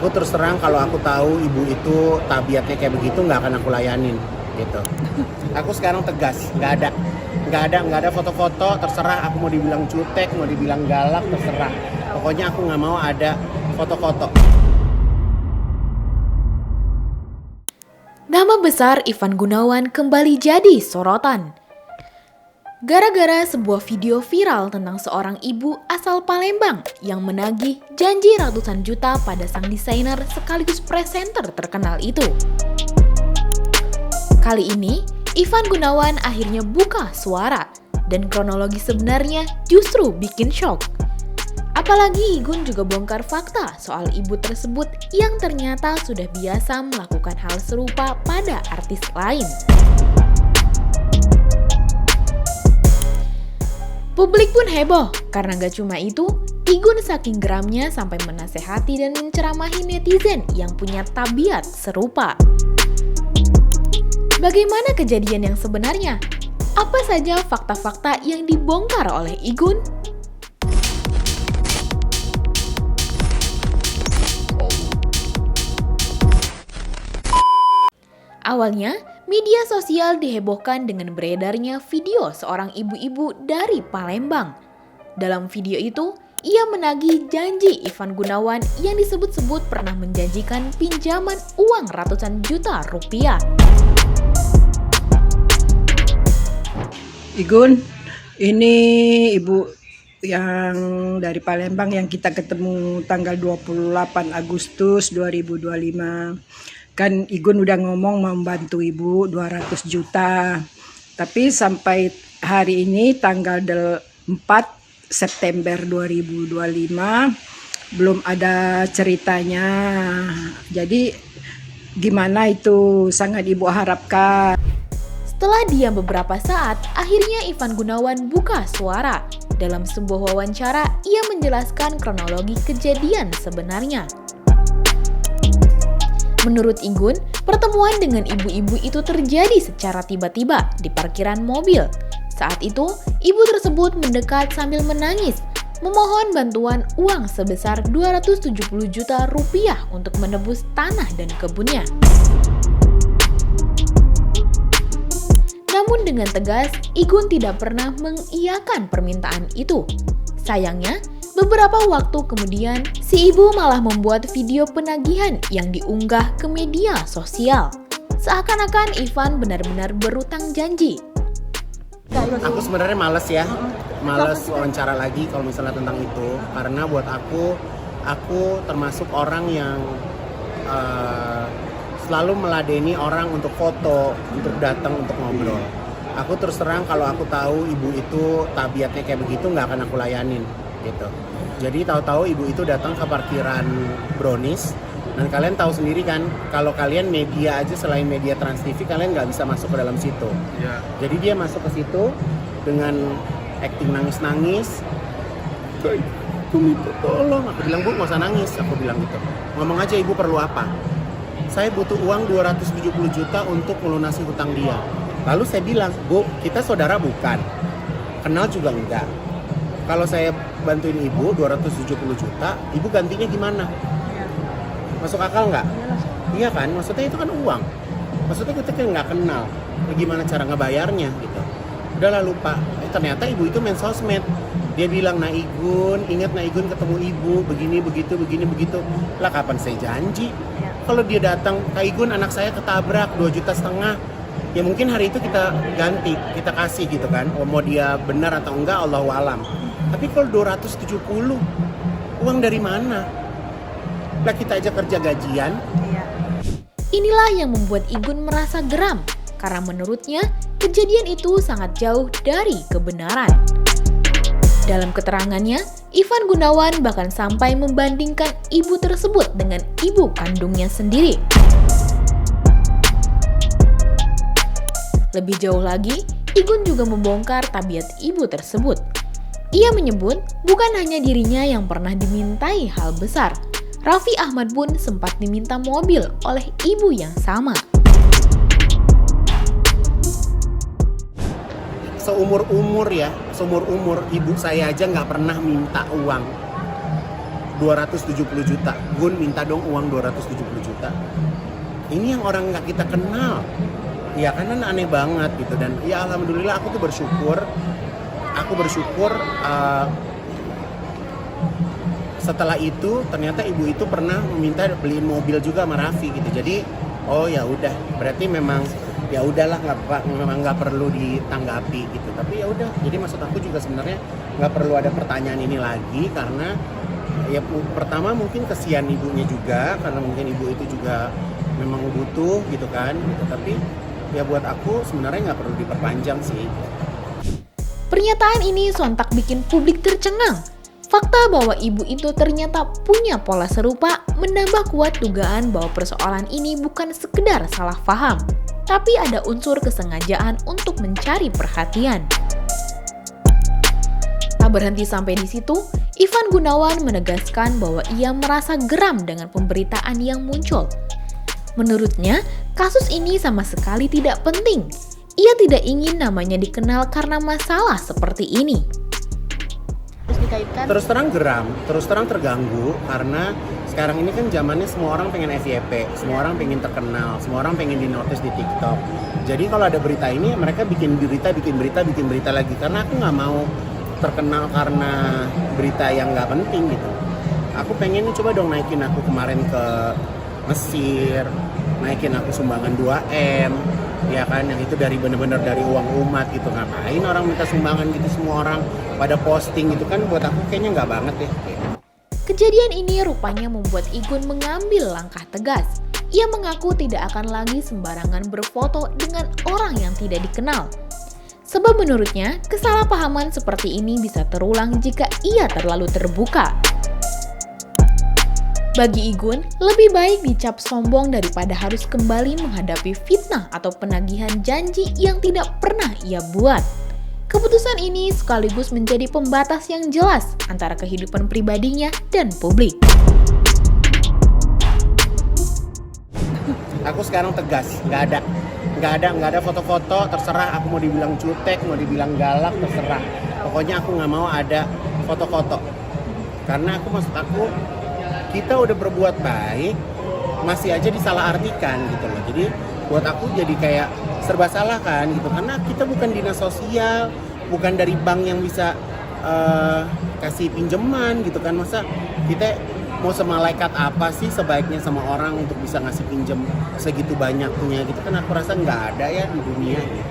Aku terus terang kalau aku tahu ibu itu tabiatnya kayak begitu nggak akan aku layanin gitu. Aku sekarang tegas, nggak ada foto-foto, terserah aku mau dibilang jutek, mau dibilang galak, terserah. Pokoknya aku nggak mau ada foto-foto. Nama besar Ivan Gunawan kembali jadi sorotan. Gara-gara sebuah video viral tentang seorang ibu asal Palembang yang menagih janji ratusan juta pada sang desainer sekaligus presenter terkenal itu. Kali ini, Ivan Gunawan akhirnya buka suara dan kronologi sebenarnya justru bikin shock. Apalagi Igun juga bongkar fakta soal ibu tersebut yang ternyata sudah biasa melakukan hal serupa pada artis lain. Publik pun heboh karena gak cuma itu, Igun saking geramnya sampai menasehati dan menceramahi netizen yang punya tabiat serupa. Bagaimana kejadian yang sebenarnya? Apa saja fakta-fakta yang dibongkar oleh Igun? Awalnya, media sosial dihebohkan dengan beredarnya video seorang ibu-ibu dari Palembang. Dalam video itu, ia menagih janji Ivan Gunawan yang disebut-sebut pernah menjanjikan pinjaman uang ratusan juta rupiah. Igun, ini ibu yang dari Palembang yang kita ketemu tanggal 28 Agustus 2025. Kan Igun udah ngomong membantu ibu 200 juta. Tapi sampai hari ini tanggal 4 September 2025 belum ada ceritanya. Jadi gimana itu sangat ibu harapkan. Setelah diam beberapa saat, akhirnya Ivan Gunawan buka suara. Dalam sebuah wawancara, ia menjelaskan kronologi kejadian sebenarnya. Menurut Igun, pertemuan dengan ibu-ibu itu terjadi secara tiba-tiba di parkiran mobil. Saat itu, ibu tersebut mendekat sambil menangis, memohon bantuan uang sebesar 270 juta rupiah untuk menebus tanah dan kebunnya. Namun dengan tegas, Igun tidak pernah mengiyakan permintaan itu. Sayangnya, beberapa waktu kemudian, si ibu malah membuat video penagihan yang diunggah ke media sosial. Seakan-akan Ivan benar-benar berutang janji. Aku sebenarnya males wawancara lagi kalau misalnya tentang itu, karena buat aku termasuk orang yang selalu meladeni orang untuk foto, untuk datang, untuk ngobrol. Aku terus terang kalau aku tahu ibu itu tabiatnya kayak begitu nggak akan aku layanin gitu. Jadi tahu-tahu ibu itu datang ke parkiran Brownies, dan kalian tahu sendiri kan kalau kalian media aja selain media Trans TV kalian nggak bisa masuk ke dalam situ. Ya. Jadi dia masuk ke situ dengan acting nangis-nangis. Aku minta tolong, aku bilang bu nggak usah nangis, aku bilang gitu. Ngomong aja ibu perlu apa? Saya butuh uang 270 juta untuk melunasi hutang dia. Lalu saya bilang, bu kita saudara bukan, kenal juga enggak. Kalau saya bantuin ibu 270 juta, ibu gantinya gimana? Masuk akal nggak? Iya kan, maksudnya itu kan uang. Maksudnya kita kan nggak kenal, gimana cara ngebayarnya gitu. Udahlah lupa. Ternyata ibu itu main sosmed. Dia bilang, nah Igun, ingat nah Igun ketemu ibu, begini begitu. Lah kapan saya janji? Kalau dia datang, Kak Igun anak saya ketabrak 2,5 juta. Ya mungkin hari itu kita ganti, kita kasih gitu kan. Mau dia benar atau enggak, Allahu alam. Tapi kalau 270, uang dari mana? Lah kita aja kerja gajian. Inilah yang membuat Igun merasa geram, karena menurutnya kejadian itu sangat jauh dari kebenaran. Dalam keterangannya, Ivan Gunawan bahkan sampai membandingkan ibu tersebut dengan ibu kandungnya sendiri. Lebih jauh lagi, Igun juga membongkar tabiat ibu tersebut. Ia menyebut bukan hanya dirinya yang pernah dimintai hal besar. Raffi Ahmad pun sempat diminta mobil oleh ibu yang sama. Seumur umur ibu saya aja nggak pernah minta uang. 270 juta. Gun minta dong uang 270 juta. Ini yang orang nggak kita kenal. Ya kan aneh banget gitu. Dan ya alhamdulillah aku tuh bersyukur. Setelah itu ternyata ibu itu pernah meminta beliin mobil juga sama Raffi gitu. Jadi oh ya udah, berarti memang ya udahlah, memang nggak perlu ditanggapi gitu. Tapi ya udah, jadi maksud aku juga sebenarnya nggak perlu ada pertanyaan ini lagi, karena ya pertama mungkin kesian ibunya juga, karena mungkin ibu itu juga memang butuh gitu kan gitu. Tapi ya buat aku sebenarnya nggak perlu diperpanjang sih. Pernyataan ini sontak bikin publik tercengang. Fakta bahwa ibu itu ternyata punya pola serupa menambah kuat dugaan bahwa persoalan ini bukan sekedar salah paham, tapi ada unsur kesengajaan untuk mencari perhatian. Tak berhenti sampai di situ, Ivan Gunawan menegaskan bahwa ia merasa geram dengan pemberitaan yang muncul. Menurutnya, kasus ini sama sekali tidak penting. Ia tidak ingin namanya dikenal karena masalah seperti ini. Terus terang geram, terus terang terganggu, karena sekarang ini kan zamannya semua orang pengen FYP, semua orang pengen terkenal, semua orang pengen dinotis di TikTok. Jadi kalau ada berita ini, mereka bikin berita lagi, karena aku nggak mau terkenal karena berita yang nggak penting gitu. Aku pengen coba dong naikin aku kemarin ke Mesir, naikin aku sumbangan 2M, ya kan, yang itu dari bener-bener dari uang umat gitu. Ngapain orang minta sumbangan gitu, semua orang pada posting gitu kan, buat aku kayaknya nggak banget deh. Kejadian ini rupanya membuat Igun mengambil langkah tegas. Ia mengaku tidak akan lagi sembarangan berfoto dengan orang yang tidak dikenal. Sebab menurutnya, kesalahpahaman seperti ini bisa terulang jika ia terlalu terbuka. Bagi Igun, lebih baik dicap sombong daripada harus kembali menghadapi fitnah atau penagihan janji yang tidak pernah ia buat. Keputusan ini sekaligus menjadi pembatas yang jelas antara kehidupan pribadinya dan publik. Aku sekarang tegas, nggak ada foto-foto, terserah aku mau dibilang jutek, mau dibilang galak, terserah. Pokoknya aku nggak mau ada foto-foto. Karena maksud aku, kita udah berbuat baik, masih aja disalahartikan gitu loh. Jadi buat aku jadi kayak serba salah kan gitu, karena kita bukan dinas sosial, bukan dari bank yang bisa kasih pinjaman gitu kan. Masa kita mau semalaikat apa sih sebaiknya sama orang untuk bisa ngasih pinjam segitu banyaknya gitu kan. Aku rasa nggak ada ya di dunia gitu.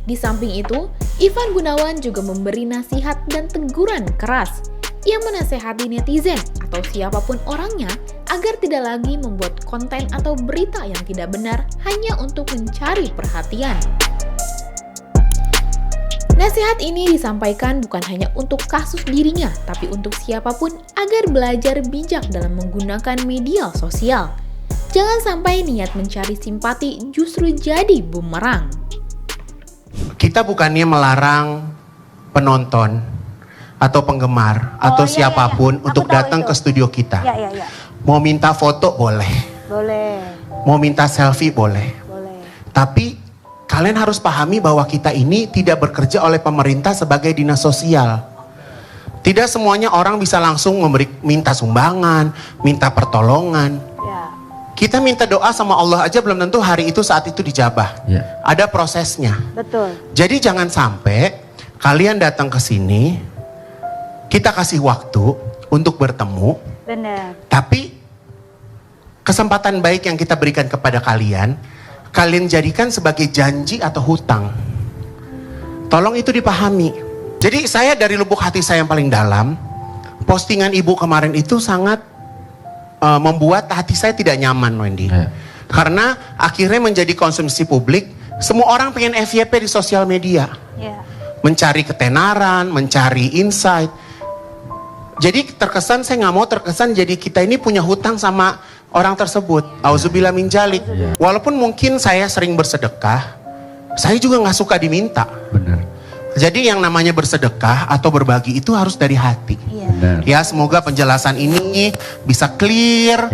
Di samping itu, Ivan Gunawan juga memberi nasihat dan teguran keras. Ia menasehati netizen atau siapapun orangnya agar tidak lagi membuat konten atau berita yang tidak benar hanya untuk mencari perhatian. Nasihat ini disampaikan bukan hanya untuk kasus dirinya, tapi untuk siapapun agar belajar bijak dalam menggunakan media sosial. Jangan sampai niat mencari simpati justru jadi bumerang. Kita bukannya melarang penonton atau penggemar atau siapapun untuk datang ke studio kita. Mau minta foto boleh. Mau minta selfie boleh. Tapi kalian harus pahami bahwa kita ini tidak bekerja oleh pemerintah sebagai dinas sosial. Tidak semuanya orang bisa langsung minta sumbangan, minta pertolongan. Kita minta doa sama Allah aja belum tentu hari itu saat itu dijabah. Ada prosesnya. Betul. Jadi jangan sampai kalian datang ke sini, kita kasih waktu untuk bertemu. Benar. Tapi kesempatan baik yang kita berikan kepada kalian jadikan sebagai janji atau hutang. Tolong itu dipahami. Jadi saya dari lubuk hati saya yang paling dalam, postingan ibu kemarin itu sangat membuat hati saya tidak nyaman, Wendy. Karena akhirnya menjadi konsumsi publik. Semua orang pengen FYP di sosial media. Mencari ketenaran, mencari insight. Jadi terkesan, saya nggak mau terkesan jadi kita ini punya hutang sama orang tersebut. Auzubillah min dzalik. Walaupun mungkin saya sering bersedekah, saya juga nggak suka diminta. Benar. Jadi yang namanya bersedekah atau berbagi itu harus dari hati. Benar. Ya, semoga penjelasan ini bisa clear.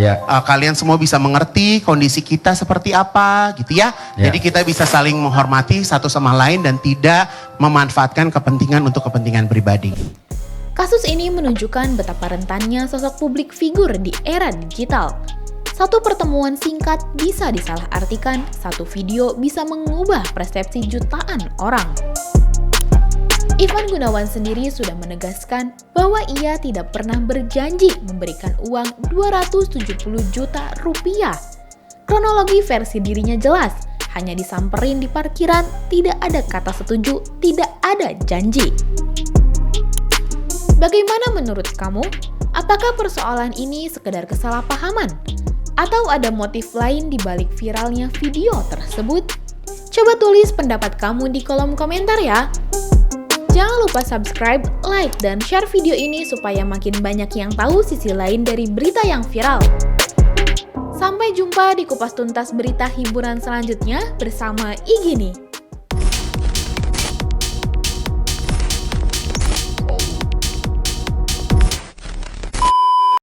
Kalian semua bisa mengerti kondisi kita seperti apa gitu ya. Jadi kita bisa saling menghormati satu sama lain dan tidak memanfaatkan kepentingan untuk kepentingan pribadi. Kasus ini menunjukkan betapa rentannya sosok publik figur di era digital. Satu pertemuan singkat bisa disalahartikan, satu video bisa mengubah persepsi jutaan orang. Ivan Gunawan sendiri sudah menegaskan bahwa ia tidak pernah berjanji memberikan uang 270 juta rupiah. Kronologi versi dirinya jelas, hanya disamperin di parkiran, tidak ada kata setuju, tidak ada janji. Bagaimana menurut kamu? Apakah persoalan ini sekedar kesalahpahaman? Atau ada motif lain di balik viralnya video tersebut? Coba tulis pendapat kamu di kolom komentar ya! Jangan lupa subscribe, like, dan share video ini supaya makin banyak yang tahu sisi lain dari berita yang viral. Sampai jumpa di kupas tuntas berita hiburan selanjutnya bersama Igini.